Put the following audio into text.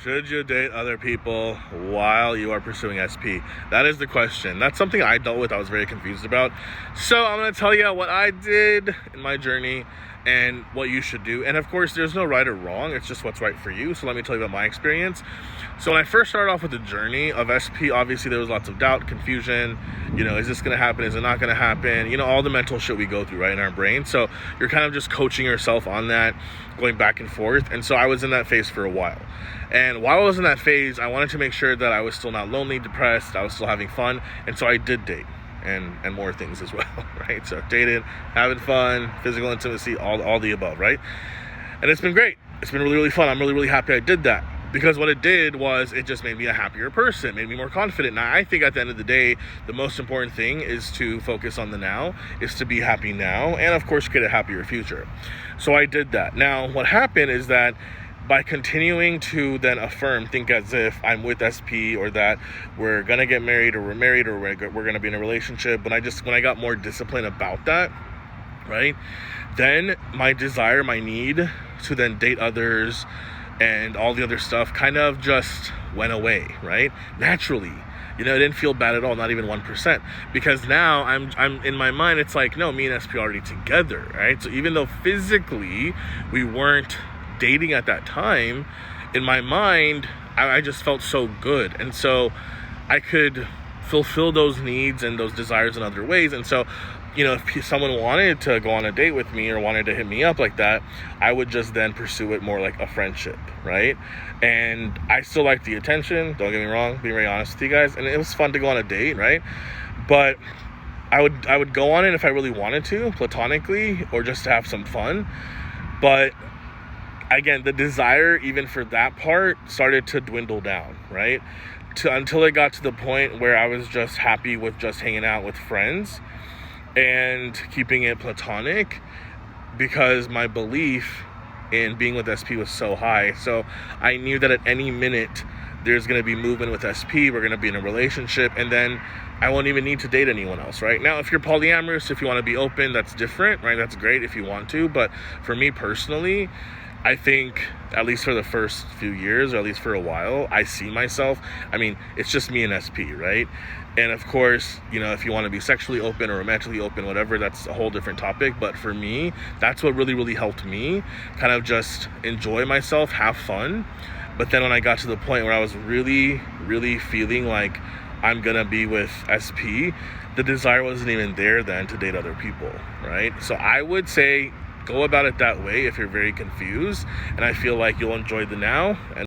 Should you date other people while you are pursuing SP? That is the question. That's something I dealt with. I was very confused about. So I'm going to tell you what I did in my journey and what you should do. And of course, there's no right or wrong. It's just what's right for you. So let me tell you about my experience. So when I first started off with the journey of SP, obviously there was lots of doubt, confusion. Is this going to happen? Is it not going to happen? All the mental shit we go through, right, in our brain. So you're kind of just coaching yourself on that, going back and forth. And so I was in that phase for a while. And while I was in that phase, I wanted to make sure that I was still not lonely, depressed, I was still having fun. And so I did date and more things as well, right? So dated, having fun, physical intimacy, all the above, right? And it's been great. It's been really, really fun. I'm really, really happy I did that. Because what it did was it just made me a happier person, made me more confident. Now, I think at the end of the day, the most important thing is to focus on the now, is to be happy now, and of course, get a happier future. So I did that. Now, what happened is that by continuing to then think as if I'm with SP or that we're going to get married or we're married or we're going to be in a relationship, when I got more disciplined about that, right, then my desire, my need to then date others and all the other stuff kind of just went away, right? Naturally. It didn't feel bad at all, not even 1%. Because now I'm in my mind, it's like, no, me and SP are already together, right? So even though physically we weren't dating at that time, in my mind, I just felt so good. And so I could fulfill those needs and those desires in other ways. And so, if someone wanted to go on a date with me or wanted to hit me up like that, I would just then pursue it more like a friendship, right? And I still like the attention, don't get me wrong, being very honest with you guys. And it was fun to go on a date, right? But I would go on it if I really wanted to, platonically, or just to have some fun. But again, the desire even for that part started to dwindle down, right? Until it got to the point where I was just happy with just hanging out with friends and keeping it platonic, because my belief in being with SP was so high. So I knew that at any minute there's going to be movement with SP, we're going to be in a relationship, and then I won't even need to date anyone else, right? Now, if you're polyamorous, if you want to be open, that's different, right? That's great if you want to. But for me personally, I think, at least for the first few years, or at least for a while, I see myself, it's just me and SP, right? And of course, if you want to be sexually open or romantically open, whatever, that's a whole different topic. But for me, that's what really, really helped me kind of just enjoy myself, have fun. But then when I got to the point where I was really, really feeling like I'm going to be with SP, the desire wasn't even there then to date other people, right? So I would say, go about it that way if you're very confused, and I feel like you'll enjoy the now. And